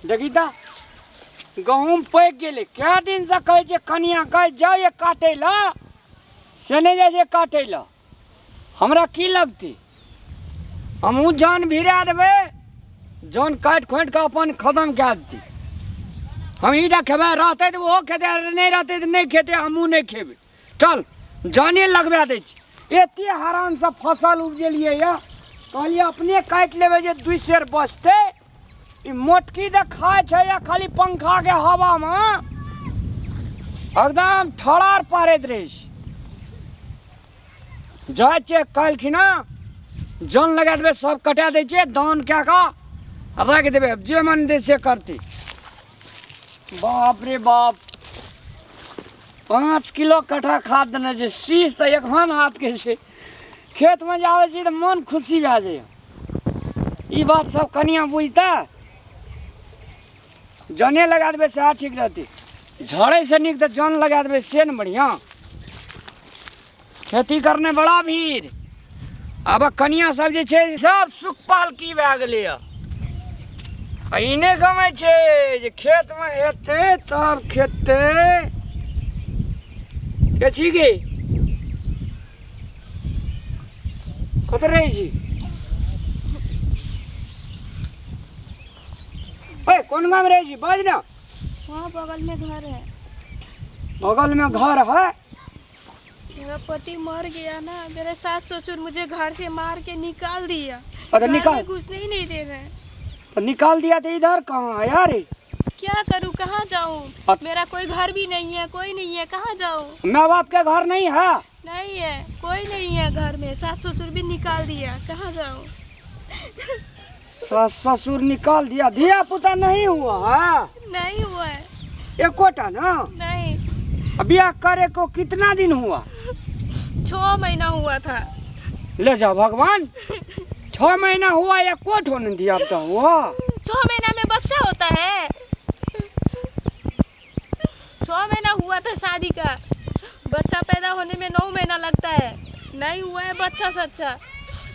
देखी ता गहूम पैक गेले क्या दिन से कहे जे कनिया कहे जाओ ये काटे ला से नहीं जाए काटे ला हमरा की लगती हमू जान भिड़ा देवे जान काट खोट के अपन खत्म कह देती हम ईटा खेबे रहते तो वो खेते नहीं रहते तो नहीं खेते हमू नहीं खेबे चल जाने लगवा दे एते हरान से फसल उपजेलिए या कहलिए अपने काट लेवे जे 2 सेर बचते ई मोटकी दे खाए छै या खाली पंखा के हवा में एकदम ठड़ार पारैत रहे जाए छै कल खिना जन लगा देवे सब कटा दे छै दान क्या का रख देवे जे मन दे से करती बाप रे बाप 5 किलो कट्ठा खाद देने छै शीश तो एक हाथ के छै खेत में जावे छी तो मन खुशी भए जाए ई बात सब कनिया बुझता जने लगा देवे से ठीक रहती झड़े से निक तो जन लगा देवे से न बढ़िया खेती करने बड़ा भीड़ अब कनिया सब जे छै सब सुखपाल की भए गेलै इने गमे छै जे खेत में हेते तब खेते के छी गे कत रहे छी ए कौन गाँव रहे छी बाज ना वहाँ बगल में घर है। बगल में घर है मेरा पति मर गया ना, मेरे सास ससुर मुझे घर से मार के निकाल दिया। अरे निकाल में घुसने ही नहीं दे रहे। तो निकाल दिया तो इधर कहाँ है यार क्या करूँ, कहाँ जाऊँ? मेरा कोई घर भी नहीं है, कोई नहीं है, कहाँ जाऊँ? माँ बाप के घर नहीं है? नहीं है, कोई नहीं है घर में, सास ससुर भी निकाल दिया, कहाँ जाऊँ? सास ससुर निकाल दिया, धिया पुता नहीं हुआ है? नहीं हुआ है। एकोटा ना? नहीं। ब्याह करे को कितना दिन हुआ? 6 महीना हुआ था। ले जाओ भगवान 6 महीना हुआ या कोट होने दिया तो हुआ 6 महीना में बच्चा होता है। 6 महीना हुआ था शादी का, बच्चा पैदा होने में 9 महीना लगता है। नहीं हुआ है बच्चा सच्चा,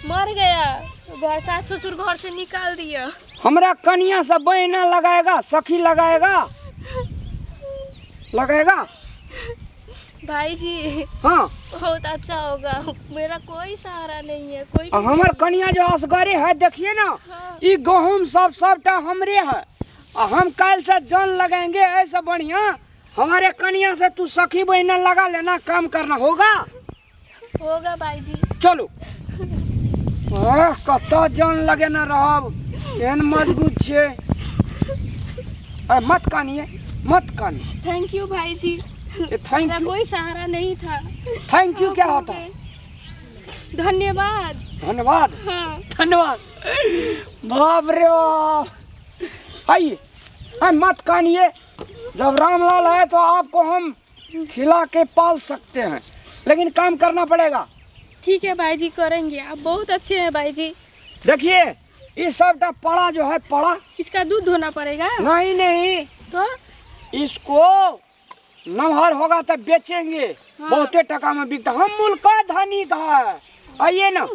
मर गया, घर सास ससुर घर से निकाल दिया। हमरा कनिया से बहना लगाएगा, सखी लगाएगा, लगाएगा भाई जी। हाँ बहुत अच्छा होगा, मेरा कोई सहारा नहीं है, कोई हमार कनिया जो असगरे है देखिए ना। हाँ। ये गहूम सबटा हमरे है, हम कल से जन लगाएंगे ऐसा बढ़िया। हमारे कनिया से तू सखी बहना लगा लेना, काम करना होगा होगा भाई जी। चलो कत जन लगे न रहब एहन मजबूत छे। मत कानिए मत कानिए। थैंक यू भाई जी, थैंक मेरा यू। कोई सहारा नहीं था। थैंक यू क्या होता है? धन्यवाद। धन्यवाद। हाँ। धन्यवाद। बाप रे बाप। आइए मत कानिए, जब रामलाल है तो आपको हम खिला के पाल सकते हैं, लेकिन काम करना पड़ेगा। ठीक है भाई जी, करेंगे, आप बहुत अच्छे हैं भाई जी। देखिए इस सबका पड़ा जो है पड़ा, इसका दूध धोना पड़ेगा? नहीं तो इसको नमहर होगा तो बेचेंगे। हाँ। बहुते टका में बिकता। हम मुल्क का धनी का है, आइए ना,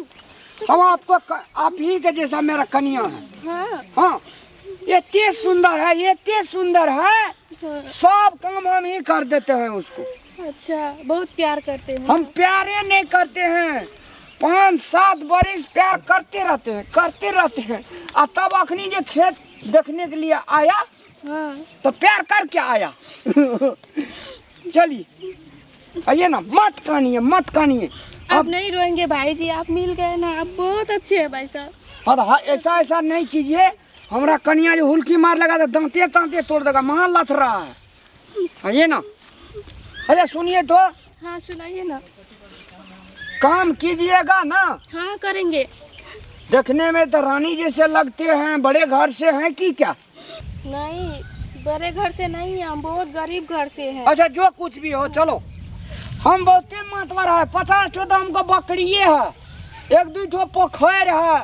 हम आपको आप ही के जैसा मेरा कनिया है। हाँ। हाँ इतने सुंदर है, इतने सुंदर है, हाँ। सब काम हम ही कर देते हैं उसको। अच्छा, बहुत प्यार करते हैं। हम प्यारे नहीं करते हैं, 5-7 बरिस प्यार करते रहते हैं। और तब अखनी जो खेत देखने के लिए आया हाँ। तो प्यार करके आया। चलिए आइए ना, मत कानिए। अब नहीं रोएंगे भाई जी, आप मिल गए ना, आप बहुत अच्छे हैं भाई साहब। हाँ ऐसा नहीं कीजिए, हमरा कनिया जो हुल्की मार लगा तो दांते तोड़ देगा, महान लथ रहा है। आइए ना, अरे सुनिए तो। हाँ सुनाइए ना। काम कीजिएगा ना? हाँ करेंगे। देखने में तो रानी जैसे लगते हैं, बड़े घर से हैं कि क्या? नहीं, बड़े घर से नहीं, हम बहुत गरीब घर से हैं। अच्छा जो कुछ भी हो, चलो हम बहुते मातवर है, 50 तो हमको बकरिए है, 1-2 ठो पोखर है,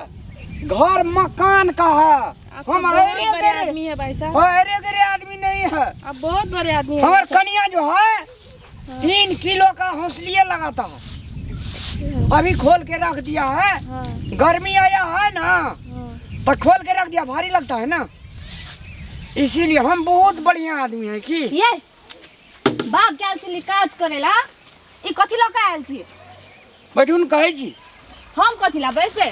घर मकान का है। आप हम बहुत बड़े आदमी है भाई साहब। अरे आदमी नहीं है, आप बहुत बड़े आदमी है। हमारे कनिया जो है 3 किलो का हौसलिए लगाता है, अभी खोल के रख दिया है। हाँ। गर्मी आया है ना, हाँ। तो खोल के रख दिया, भारी लगता है ना। इसीलिए हम बहुत बढ़िया आदमी है की ये बाप गेल छी काज करेला ई कथि लऽ के आयल छी बैठून कहै छी हम कथि ला बैसे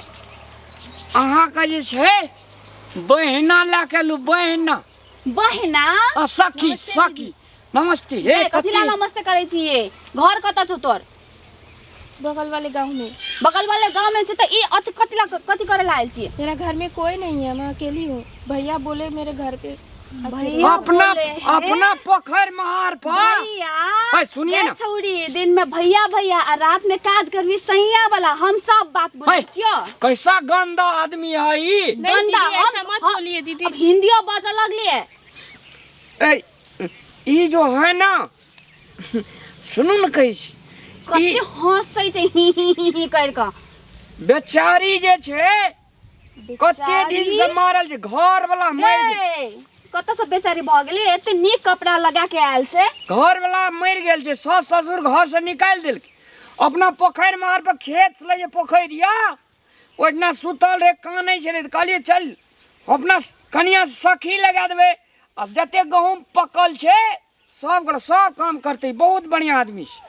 अहाँके जे छै बहिना लए के लू बहिना बहिना आ सखी नमस्ते सखी नमस्ते हे ए, कथि ला कथी नमस्ते करे छी ये घर कतऽ छौ तोर बगल वाले गांव में। बगल वाले गांव में छै त ई कथि करे ला आयल छी मेरा घर में कोई नहीं है, मैं अकेली हूँ। भैया बोले मेरे घर पे भैया अपना बोले हैं? अपना पोखर महार पर भैया ओए, सुनिए ये ना। छौरी दिन में भैया भैया आ रात में काज करबी सैया वाला हम सब बात बुझै ओए, छियो कैसा गंदा आदमी है ई नहीं गंदा, दीदी ऐसा हम- मत हम- बोलिए दीदी। अब हिंदियो बाजऽ लगलिए ए, ई जो है ना सुनू न कहै छी कते ई हंसै छै ही कर के बेचारी जे छै कते दिन से मारल छै घर वाला मरि गेल कतऽ से बेचारी भऽ गेलै एते नीक कपड़ा लगा के आयल छै घर वाला मरि गेल छै सास ससुर घर से निकालि देलकै अपना पोखरि महार पर खेत ले जे पोखरि या ओहिना सुतल रहे कानै छलै तऽ कहलिए चल अपना कनिया सखी लगा देबै अब जते गहूम पकल छै सब काम करते बहुत बढ़िया आदमी छै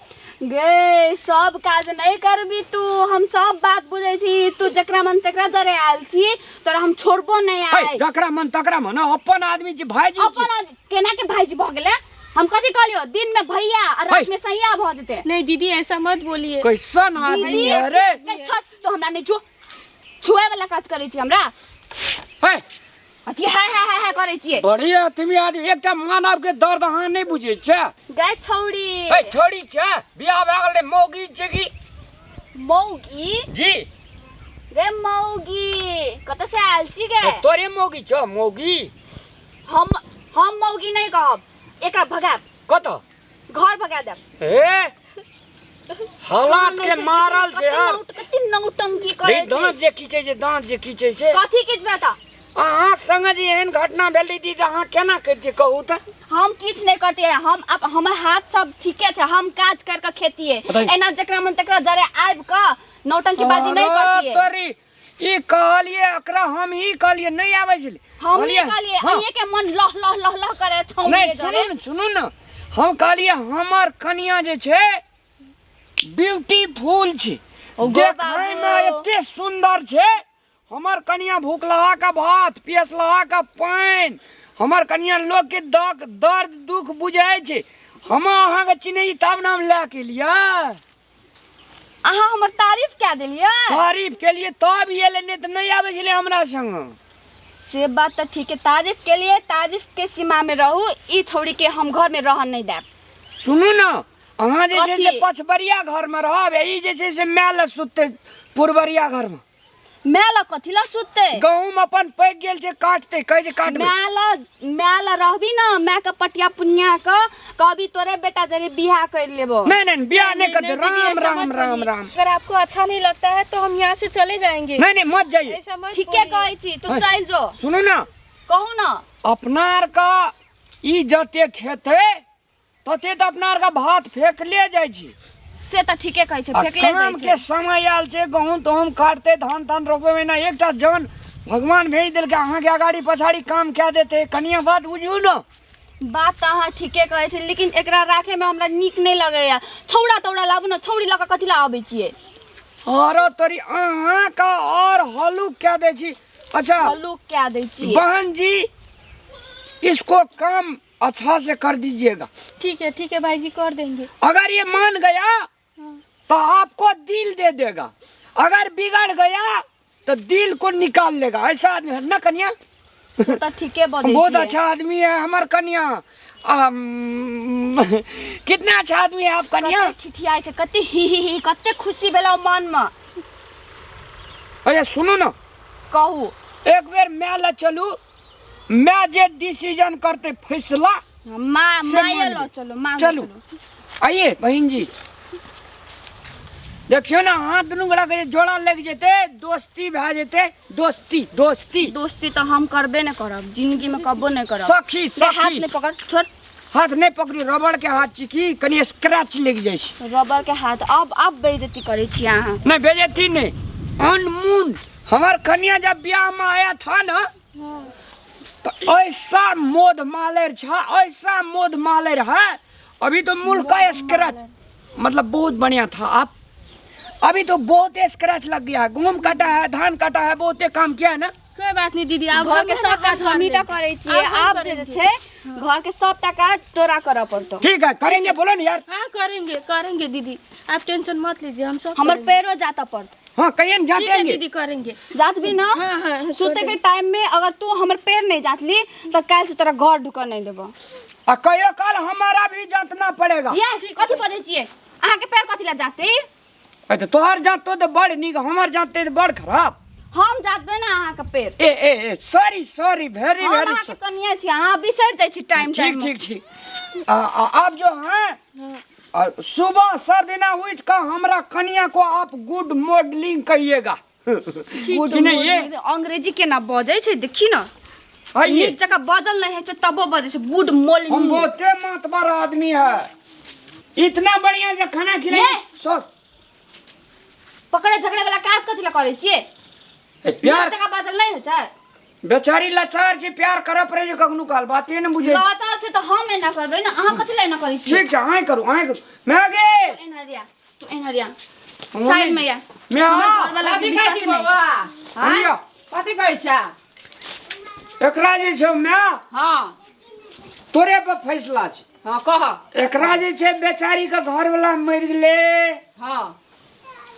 गे सब काज नहीं करबी तू हम सब बात बुझै छी तू जकरा मन तकरा जरे आयल छी तोरा हम छोड़बो नहीं है आइ जकरा मन तकरा मन अपन आदमी छै भाईजी अपन छै केना के भाईजी भऽ गेलै हम कथि कहलियो दिन में भैया और रात में सैया भऽ जेते नहीं दीदी ऐसा मत बोलिए। कैसन आदमी है रे नहीं छोड़ तो हमरा नहीं छुए वाला काज करै छी हमरा है अथी है करै छियै बढ़िया आदमी एकटा मानव के दर्द अहाँ नहीं बुझे छै गे छौरी है छोड़ी छै बियाह भए गेलै मौगी छै की मौगी जी गे मौगी कतऽ से आयल छी गे तोरे मौगी छ मौगी हम मौगी नहीं कहब एकरा भगा कत घर भगा देब हे हालात के मारल छै यार कते नौटंकी करै छै दांत जे खींचे छै दांत जे खींचे छै कथी किछबे त अहाँ संग जे एहन घटना भेल रही तऽ अहाँ केना करतियै कहू तऽ हम किछ नहीं करते हम अब हमर हाथ सब ठीके छै हम काज कर के खेतिए बताइए। एना जकरा मन तकरा जरे आबि के नौटंकी बाजी नहीं करतिए तोरी ई कहलिए एकरा हम ही कहलिए नहीं आबै छलै हम नहीं कहलिए हाँ। अइए के मन लह लह लह लह करे नहीं छौरी सुनू न हम कहलिए हमर कनिया जे छै ब्यूटीफुल छै ओ गो देखै में बाबू। एते सुंदर छै हमर कनिया भूख लहा का भात पियस लहा का पानि हमर कनिया लोग के दर्द दुख बुझाय छै हम अहाँ के चिन्है तब नाम लए के लिए अहाँ हमर तारीफ क्या देलिए तारीफ के लिए तब एले नहीं तो नहीं आबै छलै हमरा संग से बात तो ठीक है तारीफ के लिए तारीफ के सीमा में रहू ई छौरी के हम घर में रहन नहीं देब सुनू न अहाँ जे छै से कथी? पछबरिया घर में रहब ई जे छै से मैल सुतते पुरबरिया घर में मैला कथी ला सुतते गहूम अपन पैक गेल छै काटते कहै छै काटबै मैला रहबी ना मैं के पटिया पुनिया के कभी तोरे बेटा जरे बियाह कर लेबो नहीं नहीं बियाह नहीं करते दीदी, राम ऐसा राम मत राम बोलिए। राम अगर आपको अच्छा नहीं लगता है तो हम यहाँ से चले जाएंगे। नहीं नहीं मत जाइए ऐसा मत ठीके बोलिए। कहै छी तू हाँ। चल जो सुनू ना कहू ना अपना आर का ई जते खेते तते तो अपना आर का भात फेंकले जाइ छी से तो ठीके कहै छै आ फेकले काम जाइ के छै समय आयल छै गहूम तहूम काटते धान तान रोपे में ना एकटा जन भगवान भेज देलकै अहाँ के आगाड़ी पछाड़ी काम कए देते कनिया बात बुझियौ न बात तो अहाँ ठीके कहै छै लेकिन एकरा राखे में हमरा नीक नहीं लगैया छौड़ा तौड़ा लाबू ना छौड़ी लऽ के कथी ला आबै छियै औरो तोरी अहाँ का और हलुक कह दे छी अच्छा लोग क्या दै छियै बहन जी इसको काम अच्छा से कर दीजिएगा ठीक है भाई जी कर देंगे। अगर ये मान गया तो आपको दिल दे देगा अगर बिगड़ गया तो दिल को निकाल लेगा ऐसा आदमी है ना कन्या से तो ठीके बजै बहुत छियै अच्छा आदमी है हमार कन्या कितना अच्छा आदमी है आप कन्या कते ठिठियाइ छै कते ही कते खुशी भेलौ मन में अरे सुनो ना कहू एक बेर मैं ला चलू मैं जे डिसीजन करते फैसला माँ से माये मान लो ली। चलो माँ चलू आइए बहन जी देखियो ना हाथ दुनू गोड़ा के जोड़ा लग जेते दोस्ती भए जेते दोस्ती दोस्ती दोस्ती तो हम करबे न करब जिंदगी में कबो नहीं करब सखी ले हाथ सखी नहीं पकड़ छोड़ हाथ नहीं पकड़ी रबड़ के हाथ चिकी कनी स्क्रैच लग जाए छै रबर के हाथ अब बेइज्जती करे छी अहाँ नहीं बेजती नहीं अनमून हमार कन्या जब ब्याह में आया था ना तो ऐसा मोद मालेर छा, ऐसा मोद मालेर है। अभी तो मुल्क का स्क्रैच मतलब बहुत बढ़िया था। आप अभी तो बहुत स्क्रैच लग गया है। गेहूं काटा है, धान काटा है, बहुत काम किया है ना। कोई बात नहीं दीदी, आप घर के सब काज हमी त करै छियै। आप जे छै घर के सब काज तोरा करऽ पड़तो। ठीक है करेंगे, बोलो ना यार। हाँ करेंगे करेंगे दीदी, आप टेंशन मत लीजिए, हम सब हमर करेंगे। पैरो जाता पड़तो। हाँ कहीं ठीक जाते है हैं दीदी करेंगे। जात भी ना हाँ, हाँ, सुते के टाइम में अगर तू हमर पैर नहीं जातली तो काल से तोरा घर ढुकऽ नहीं देबो। और कहियो काल हमारा भी जातना पड़ेगा। ये कथि बजै छियै? अहाँ के पैर कथि ला जाते? तो तोहर जात तो बड़ निक, हमार जाते तो बड़ खराब। हम जातबे ना अहाँ के पैर। ए सॉरी सॉरी, वेरी हम वेरी अहाँ के कनिया छी, अहाँ बिसर जाइ छी टाइम टाइम। ठीक ठीक ठीक। आप जो हैं और सुबह सब दिन उठ कर हमरा कन्या को आप गुड मॉर्निंग कहिएगा। गुड नहीं ये अंग्रेजी के ना बजै छै, देखी ना आइए। नीक जगह बजल नहीं है छै तबो बजै छै गुड हम मॉर्निंग। बहुते मातबर आदमी है, इतना बढ़िया से खाना खिलाए सब। पकड़े झगड़े वाला काज कथि ला करै छियै? प्यार नीक जगह बजल नहीं है छै। बेचारी लाचार छै, प्यार करऽ पड़े छै कखनो काल, बाते न बुझे। लाचार छै तो हम एना करबै ना, अहाँ कथि ला एना करै छियै? ठीक छै, आए करू मैं आगे। तू एनहरिया साइड में या मैं हमर आ घर वाला के विश्वास नहीं। हनिया कथी कहै छै? एकरा जे छै मैं हाँ तोरे पर फैसला छै। हाँ कह। एकरा जे छै बेचारी के घर वाला मर गेले, हाँ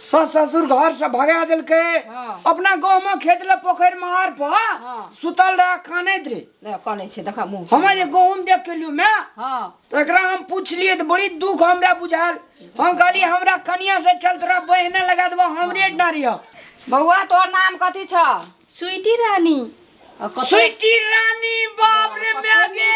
सस ससुर घर से भगा दिलके, हाँ। अपना गाँव में खेत ले पोखर मार पर हाँ। सुतल रह खानैत रहे। ले कने छै देखा मुंह। हम जे गहूम देख के लियो मैं हाँ तो एकरा हम पूछलिए तो बड़ी दुख हमरा बुझाल। हम कहली हमरा कनिया से चल तोरा बहने लगा देबो, हमरे डरिया। बउआ तोहर नाम कथी छ? स्वीटी रानी। स्वीटी रानी, बाप रे मैगे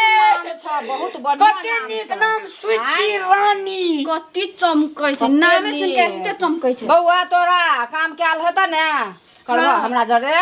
बहुत बढ़िया कते नाम नीक छ। नाम स्वीटी रानी। कति चमकै छै, नामे सुन के एते चमकै छै। बउआ तोरा काम कैल हेतै ने? करबा हमरा जरे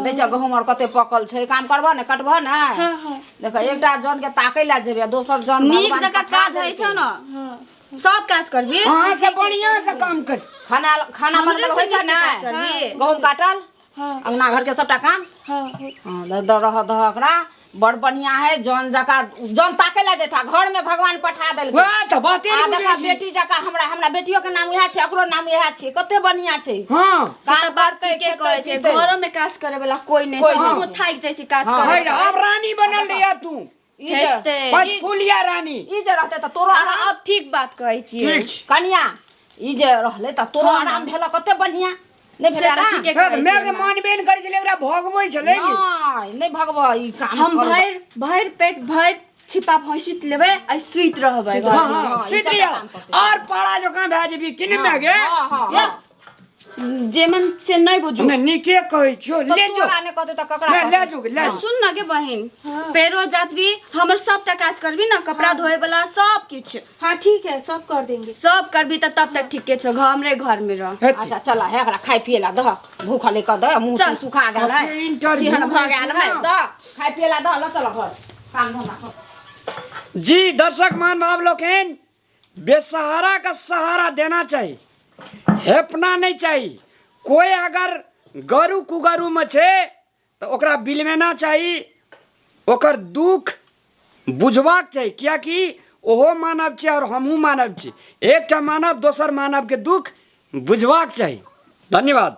दै छ गहूम और कते पकल छै, काम करबा ने, कटबा ने। हाँ हाँ देख एकटा जन के ताकै ला जेबे, दोसर जन नीक भगवान जगह पठा काज होइ देलकै। छै ना, हाँ सब काज करबी। हाँ से बढ़िया से काम कर। खाना खाना हमरे बनबल होइ से छै नीक से काज ने, करबी। गहूम काटल, हाँ अंगना घर के सबटा काम। हाँ हाँ रह दह एकरा बड़ बढ़िया है। जन जका जन ताके ला जेता, घर में भगवान पठा देलकै। वाह तो बाते आ नहीं देखा बुझे छी। बेटी जका हमरा बेटियो के नाम इएह छै, एकरो नाम इएह छै, कते बढ़िया छै। हाँ सब बात के कहै छै, घरो में काज करे वाला कोई नहीं कोई छै। नहीं। हम थाक जाइ छी काज हाँ, करे। है अब रानी बनल रहिया तू, ई जे हेते। पंचफूलिया रानी। ई जे रहते त तोरो अहाँ आराम अब ठीक बात कहै छियै। ठीक छै। कनिया ई जे रहले त तोरो आराम भेल, कते बढ़िया नहीं भेल से तऽ आराम? ठीके है तो कहै मैं छियै के अहाँ। मानबे न करै छले, एकरा भगबै छले कि नहीं भगवा ई काम हम करबा। भर पेट भर छिपा भैंसित लेबै आ सुइत रहबै घर हाँ में। हाँ ई सब सीधरिया काम करते। और पाड़ा जो काम भए जेबी किने में गे। हाँ हाँ या, जेमन से नहीं बुझू। मैं निके कहै छियो, तो ले जो तोरा ने कहते त ककरा मैं कहते? ले जो ले जो। सुन न गे बहिन, पैरो जातबी हमर सबटा काज करबी ना, कपड़ा धोए वाला सब किछ हाँ ठीक है, सब कर देंगे। सब करबी त तब तक ठीके छ। हमरे घर में रह। हेती। अच्छा चल है एकरा खाइ पिए ला दह, भूख ले क दह, मुंह चल। सुखा गेल है, ओके, इंटरव्यू केहन भ गेल है, सुना। दह खाइ पिए ला दह, ल चल घर काम धंधा कर। जी दर्शक मान भाव लोगन, बेसहारा का सहारा देना चाहिए, हेपना नहीं चाहिए। कोई अगर गरु कुगरु में छे तो ओकरा बिलवेना चाहिए, ओकर दुख बुझबाक चाहिए, क्या कि ओहो मानव छे और हमहू मानव छी। एक मानव दोसर मानव के दुख बुझबाक चाहिए। धन्यवाद।